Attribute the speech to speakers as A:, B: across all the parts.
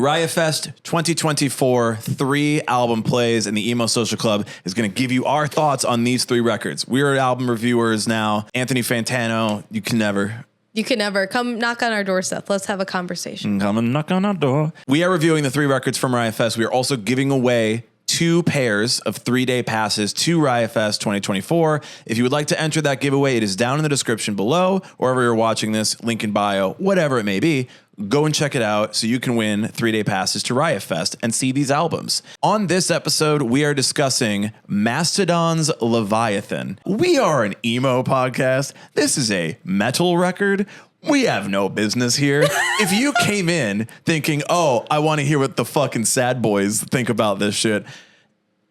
A: Riot Fest 2024, 3 album plays, and the Emo Social Club is going to give you our thoughts on these 3 records. We are album reviewers now. Anthony Fantano, you can never come knock on our doorstep. Let's have a conversation. Come and knock on our door. We are reviewing the 3 records from Riot Fest. We are also giving away 2 pairs of 3-day passes to Riot Fest 2024. If you would like to enter that giveaway, it is down in the description below, wherever you're watching this, link in bio, whatever it may be. Go and check it out so you can win 3-day passes to Riot Fest and see these albums. On this episode, we are discussing Mastodon's Leviathan. We are an emo podcast. This is a metal record. We have no business here. If you came in thinking, oh, I want to hear what the fucking sad boys think about this shit,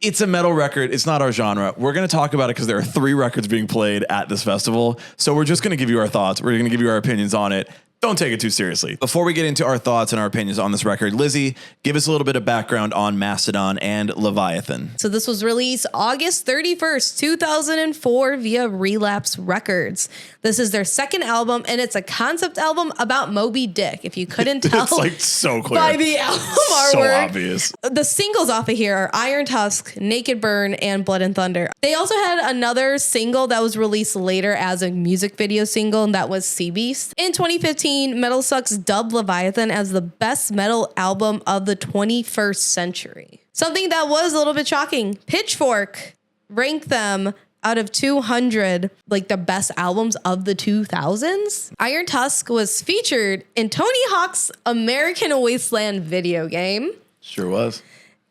A: it's a metal record. It's not our genre. We're going to talk about it because there are 3 records being played at this festival. So we're just going to give you our thoughts. We're going to give you our opinions on it. Don't take it too seriously. Before we get into our thoughts and our opinions on this record, Lizzie, give us a little bit of background on Mastodon and Leviathan.
B: So this was released August 31st, 2004 via Relapse Records. This is their 2nd album, and it's a concept album about Moby Dick, if you couldn't tell.
A: It's like so clear.
B: By the album artwork.
A: So obvious.
B: The singles off of here are Iron Tusk, Naked Burn, and Blood and Thunder. They also had another single that was released later as a music video single, and that was Sea Beast. In 2015, Metal Sucks dubbed Leviathan as the best metal album of the 21st century. Something that was a little bit shocking. Pitchfork ranked them out of 200, like the best albums of the 2000s. Iron Tusk was featured in Tony Hawk's American Wasteland video game.
A: Sure was.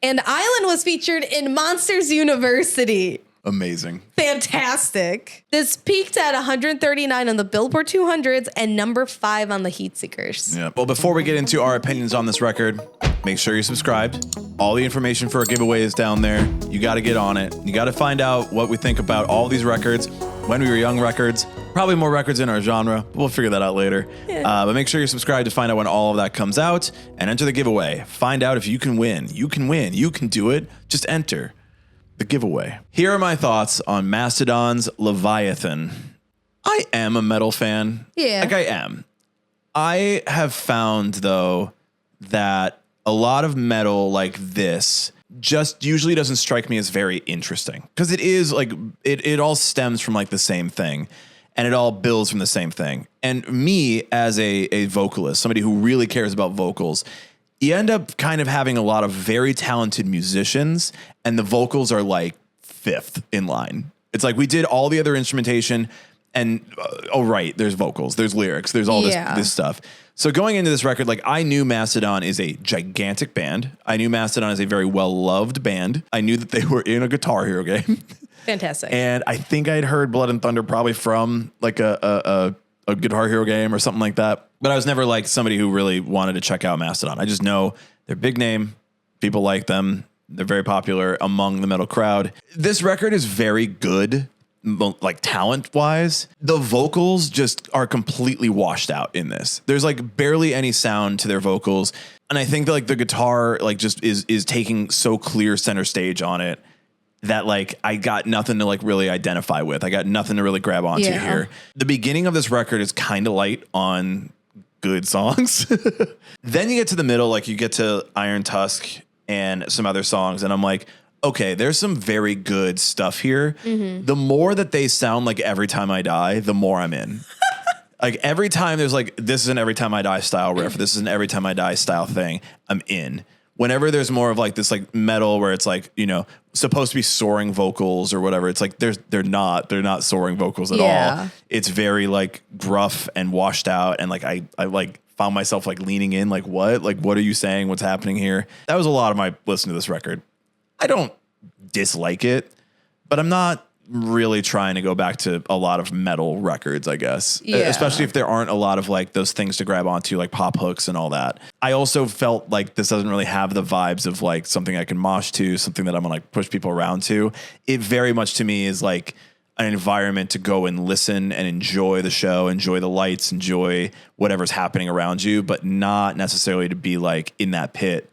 B: And Island was featured in Monsters University.
A: Amazing.
B: Fantastic. This peaked at 139 on the Billboard 200s and number 5 on the Heatseekers.
A: Yeah. Well, before we get into our opinions on this record, make sure you're subscribed. All the information for our giveaway is down there. You got to get on it. You got to find out what we think about all these records, when we were young records, probably more records in our genre. We'll figure that out later. Yeah. But make sure you're subscribed to find out when all of that comes out and enter the giveaway. Find out if you can win. You can win. You can do it. Just enter the giveaway. Here are my thoughts on Mastodon's Leviathan. I am a metal fan.
B: Yeah.
A: Like I am. I have found, though, that a lot of metal like this just usually doesn't strike me as very interesting. Because it is like, it all stems from like the same thing. And it all builds from the same thing. And me as a vocalist, somebody who really cares about vocals, you end up kind of having a lot of very talented musicians, and the vocals are like 5th in line. It's like we did all the other instrumentation, and right, there's vocals, there's lyrics, there's all this stuff. So going into this record, like I knew Mastodon is a gigantic band. I knew Mastodon is a very well-loved band. I knew that they were in a Guitar Hero game.
B: Fantastic.
A: And I think I'd heard Blood and Thunder probably from like a Guitar Hero game or something like that. But I was never like somebody who really wanted to check out Mastodon. I just know they're big name. People like them. They're very popular among the metal crowd. This record is very good, like talent wise. The vocals just are completely washed out in this. There's like barely any sound to their vocals. And I think that like the guitar like just is taking so clear center stage on it that like I got nothing to like really identify with. I got nothing to really grab onto here. The beginning of this record is kind of light on good songs. Then you get to the middle, like you get to Iron Tusk and some other songs, and I'm like, okay, there's some very good stuff here. Mm-hmm. The more that they sound like Every Time I Die, the more I'm in. Like every time there's like, this is an Every Time I Die style riff, this is an Every Time I Die style thing, I'm in. Whenever there's more of like this like metal where it's like, you know, supposed to be soaring vocals or whatever, it's like they're not soaring vocals at all. It's very like gruff and washed out, and like I like found myself like leaning in, like what are you saying? What's happening here? That was a lot of my listening to this record. I don't dislike it, but I'm not really trying to go back to a lot of metal records, I guess, especially if there aren't a lot of like those things to grab onto, like pop hooks and all that. I also felt like this doesn't really have the vibes of like something I can mosh to, something that I'm gonna like push people around to. It very much to me is like an environment to go and listen and enjoy the show, enjoy the lights, enjoy whatever's happening around you, but not necessarily to be like in that pit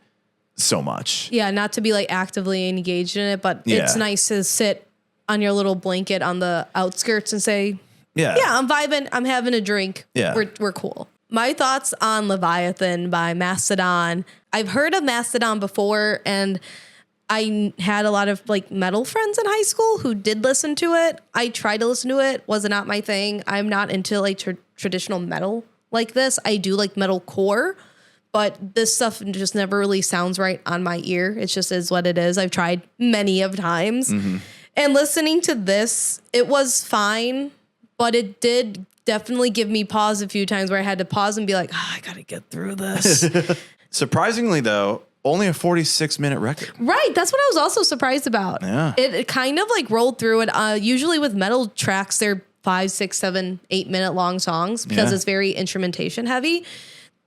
A: so much.
B: Yeah, not to be like actively engaged in it, but it's nice to sit on your little blanket on the outskirts and say, yeah, I'm vibing, I'm having a drink. Yeah. We're cool. My thoughts on Leviathan by Mastodon. I've heard of Mastodon before, and I had a lot of like metal friends in high school who did listen to it. I tried to listen to it, was not my thing. I'm not into like traditional metal like this. I do like metalcore, but this stuff just never really sounds right on my ear. It just is what it is. I've tried many of times. And listening to this, it was fine, but it did definitely give me pause a few times where I had to pause and be like, I got to get through this.
A: Surprisingly, though, only a 46-minute record.
B: Right. That's what I was also surprised about.
A: Yeah.
B: It kind of like rolled through it. Usually with metal tracks, they're 5, 6, 7, 8-minute long songs because it's very instrumentation heavy.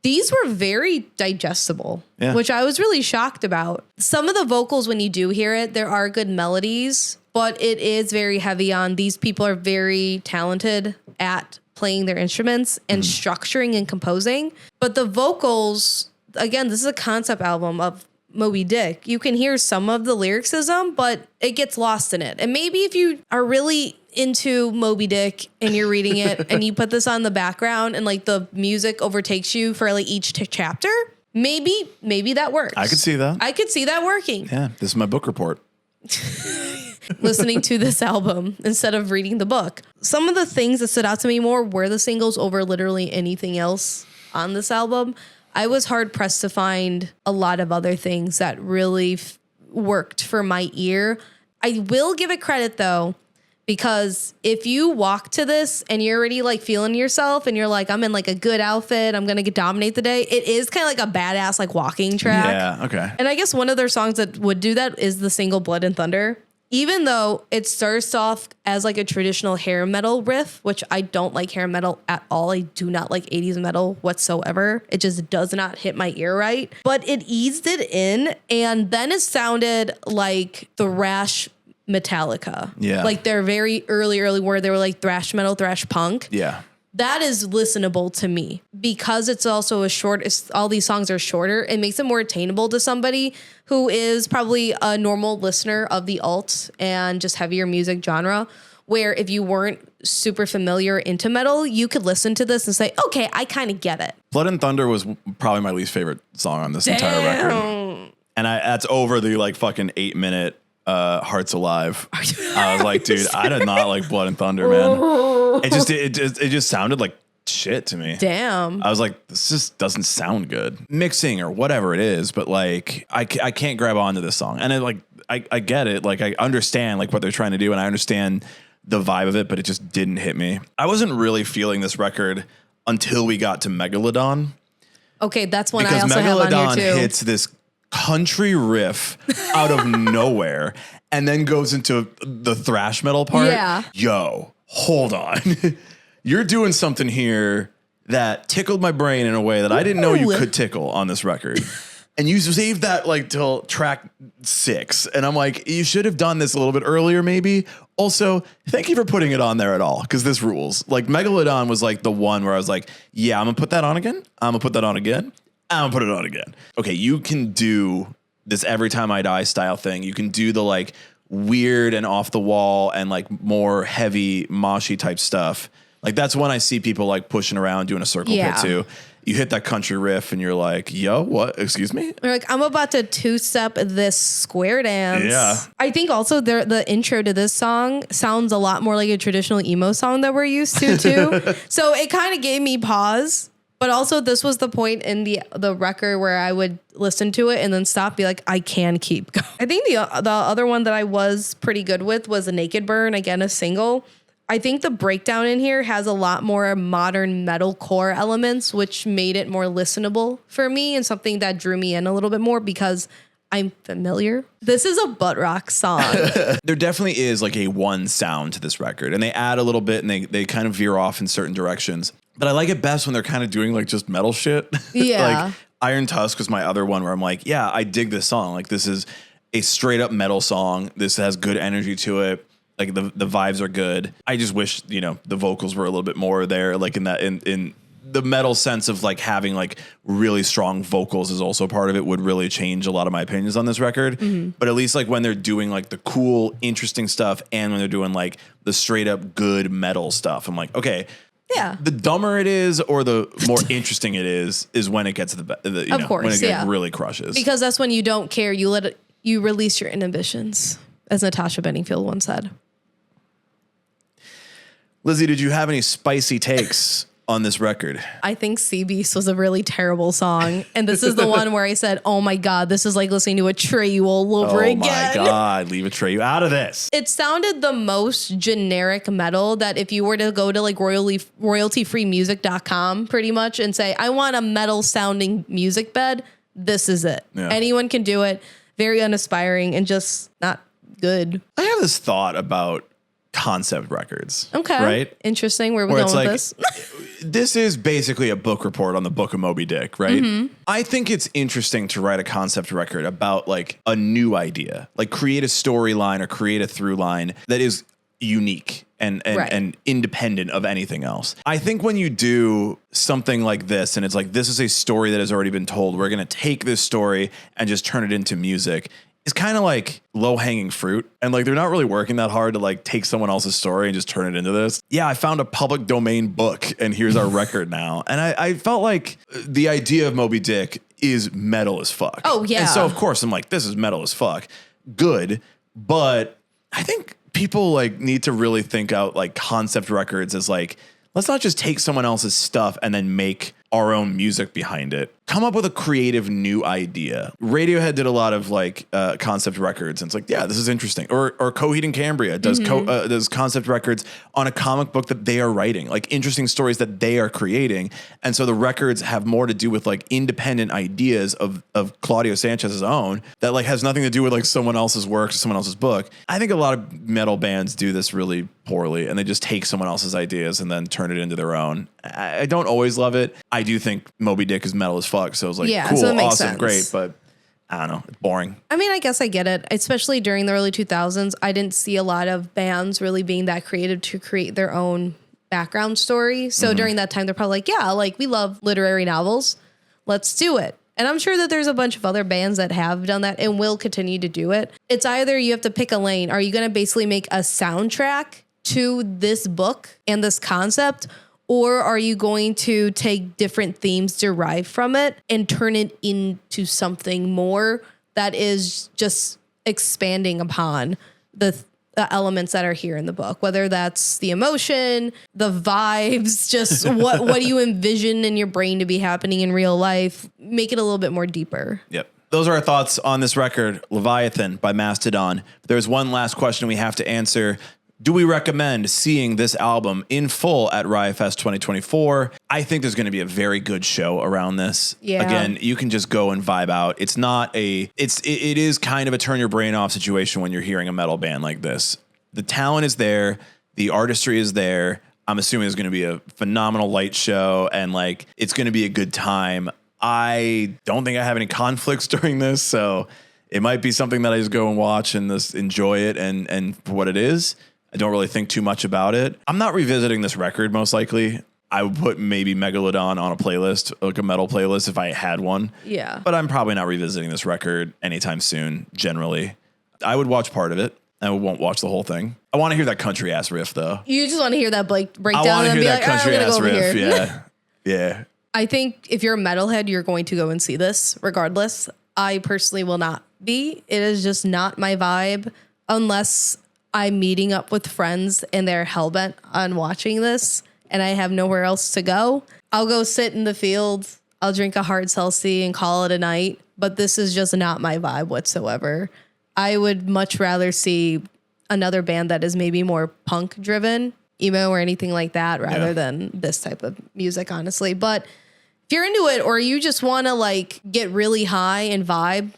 B: These were very digestible, which I was really shocked about. Some of the vocals, when you do hear it, there are good melodies, but it is very heavy on these people are very talented at playing their instruments and structuring and composing. But the vocals, again, this is a concept album of Moby Dick. You can hear some of the lyricism, but it gets lost in it. And maybe if you are really into Moby Dick and you're reading it and you put this on the background and like the music overtakes you for like each chapter, maybe that works.
A: I could see that.
B: I could see that working.
A: Yeah, this is my book report.
B: Listening to this album instead of reading the book. Some of the things that stood out to me more were the singles over literally anything else on this album. I was hard pressed to find a lot of other things that really worked for my ear. I will give it credit though, because if you walk to this and you're already like feeling yourself and you're like, I'm in like a good outfit, I'm going to dominate the day. It is kind of like a badass like walking track.
A: Yeah. Okay.
B: And I guess one of their songs that would do that is the single Blood and Thunder. Even though it starts off as like a traditional hair metal riff, which I don't like hair metal at all. I do not like 80s metal whatsoever. It just does not hit my ear right. But it eased it in, and then it sounded like thrash Metallica.
A: Yeah.
B: Like their very early where they were like thrash metal, thrash punk.
A: Yeah.
B: That is listenable to me because it's also all these songs are shorter. It makes it more attainable to somebody who is probably a normal listener of the alt and just heavier music genre, where if you weren't super familiar into metal, you could listen to this and say, okay, I kind of get it.
A: Blood and Thunder was probably my least favorite song on this entire record. And that's over the like fucking 8-minute Hearts Alive. I was like, dude, I did not like Blood and Thunder, man. It just sounded like shit to me.
B: Damn.
A: I was like, this just doesn't sound good. Mixing or whatever it is, but like I can't grab onto this song. And I get it. Like I understand like what they're trying to do, and I understand the vibe of it, but it just didn't hit me. I wasn't really feeling this record until we got to Megalodon.
B: Okay, that's one
A: because
B: I also have on
A: Megalodon
B: here too.
A: hits this country riff out of nowhere and then goes into the thrash metal part.
B: Yeah.
A: Yo, hold on. You're doing something here that tickled my brain in a way that I didn't know you could tickle on this record. And you saved that like till track 6. And I'm like, you should have done this a little bit earlier, maybe. Also, thank you for putting it on there at all, because this rules. Like Megalodon was like the one where I was like, yeah, I'm gonna put that on again. I'm gonna put that on again. I'm gonna put it on again. Okay, you can do this Every Time I Die style thing. You can do the like weird and off the wall and like more heavy moshy type stuff. Like that's when I see people like pushing around doing a circle pit too. You hit that country riff and you're like, yo, what? Excuse me?
B: Or like, I'm about to two-step this square dance.
A: Yeah.
B: I think also the intro to this song sounds a lot more like a traditional emo song that we're used to too. So it kind of gave me pause. But also this was the point in the record where I would listen to it and then stop, be like, I can keep going. I think the other one that I was pretty good with was a Naked Burn, again, a single. I think the breakdown in here has a lot more modern metalcore elements, which made it more listenable for me and something that drew me in a little bit more because I'm familiar. This is a butt rock song.
A: There definitely is like a one sound to this record, and they add a little bit and they kind of veer off in certain directions. But I like it best when they're kind of doing like just metal shit.
B: Yeah.
A: Like Iron Tusk was my other one where I'm like, yeah, I dig this song. Like this is a straight up metal song. This has good energy to it. Like the vibes are good. I just wish, you know, the vocals were a little bit more there, like in the metal sense of like having like really strong vocals is also part of it, would really change a lot of my opinions on this record. Mm-hmm. But at least like when they're doing like the cool, interesting stuff and when they're doing like the straight up good metal stuff, I'm like, okay,
B: Yeah.
A: The dumber it is or the more interesting it is when it gets when it really crushes.
B: Because that's when you don't care. You release your inhibitions, as Natasha Bedingfield once said.
A: Lizzie, did you have any spicy takes on this record?
B: I think Sea Beast was a really terrible song. And this is the one where I said, oh my God, this is like listening to Atreyu all over again.
A: Oh my God, leave Atreyu out of this.
B: It sounded the most generic metal that if you were to go to like royaltyfreemusic.com pretty much and say, I want a metal sounding music bed, this is it. Yeah. Anyone can do it. Very unaspiring and just not good.
A: I have this thought about concept records.
B: Okay.
A: Right?
B: Interesting. Where are we going with this?
A: This is basically a book report on the Book of Moby Dick, right? Mm-hmm. I think it's interesting to write a concept record about like a new idea, like create a storyline or create a through line that is unique and independent of anything else. I think when you do something like this and it's like, this is a story that has already been told, we're going to take this story and just turn it into music. It's kind of like low hanging fruit. And like, they're not really working that hard to like take someone else's story and just turn it into this. Yeah, I found a public domain book and here's our record now. And I felt like the idea of Moby Dick is metal as fuck.
B: Oh, yeah.
A: And so, of course, I'm like, this is metal as fuck. Good. But I think people like need to really think out like concept records as like, let's not just take someone else's stuff and then make our own music behind it. Come up with a creative new idea. Radiohead did a lot of like concept records, and it's like, yeah, this is interesting. Or Coheed and Cambria does does concept records on a comic book that they are writing, like interesting stories that they are creating. And so the records have more to do with like independent ideas of Claudio Sanchez's own that like has nothing to do with like someone else's work or someone else's book. I think a lot of metal bands do this really poorly, and they just take someone else's ideas and then turn it into their own. I don't always love it. I do think Moby Dick is metal as fuck. So it was like, cool, so awesome, sense. Great. But I don't know. It's boring.
B: I mean, I guess I get it. Especially during the early 2000s, I didn't see a lot of bands really being that creative to create their own background story. So during that time, they're probably like, yeah, like we love literary novels. Let's do it. And I'm sure that there's a bunch of other bands that have done that and will continue to do it. It's either you have to pick a lane. Are you going to basically make a soundtrack to this book and this concept? Or are you going to take different themes derived from it and turn it into something more that is just expanding upon the elements that are here in the book, whether that's the emotion, the vibes, just what do you envision in your brain to be happening in real life? Make it a little bit more deeper.
A: Yep. Those are our thoughts on this record, Leviathan by Mastodon. There's one last question we have to answer. Do we recommend seeing this album in full at Riot Fest 2024? I think there's going to be a very good show around this.
B: Yeah.
A: Again, you can just go and vibe out. It's not it is kind of a turn your brain off situation when you're hearing a metal band like this. The talent is there. The artistry is there. I'm assuming there's going to be a phenomenal light show and like it's going to be a good time. I don't think I have any conflicts during this, so it might be something that I just go and watch and just enjoy it and for what it is. I don't really think too much about it. I'm not revisiting this record, most likely. I would put maybe Megalodon on a playlist, like a metal playlist, if I had one.
B: Yeah.
A: But I'm probably not revisiting this record anytime soon, generally. I would watch part of it. I won't watch the whole thing. I want to hear that country-ass riff, though.
B: You just want to hear that breakdown
A: and
B: be
A: like, country-ass riff,
B: yeah.
A: Yeah.
B: I think if you're a metalhead, you're going to go and see this regardless. I personally will not be. It is just not my vibe unless I'm meeting up with friends and they're hellbent on watching this and I have nowhere else to go. I'll go sit in the field. I'll drink a hard Celsius and call it a night. But this is just not my vibe whatsoever. I would much rather see another band that is maybe more punk driven, emo or anything like that, rather than this type of music, honestly. But if you're into it or you just want to like get really high and vibe,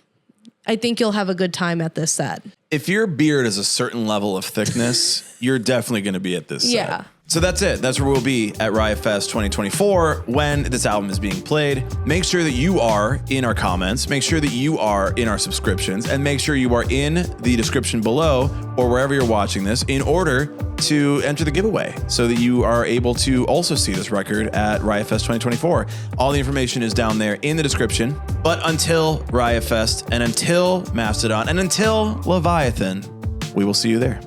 B: I think you'll have a good time at this set.
A: If your beard is a certain level of thickness, you're definitely going to be at this set.
B: Yeah.
A: So that's it. That's where we'll be at Riot Fest 2024 when this album is being played. Make sure that you are in our comments. Make sure that you are in our subscriptions. And make sure you are in the description below or wherever you're watching this in order to enter the giveaway so that you are able to also see this record at Riot Fest 2024. All the information is down there in the description. But until Riot Fest and until Mastodon and until Leviathan, we will see you there.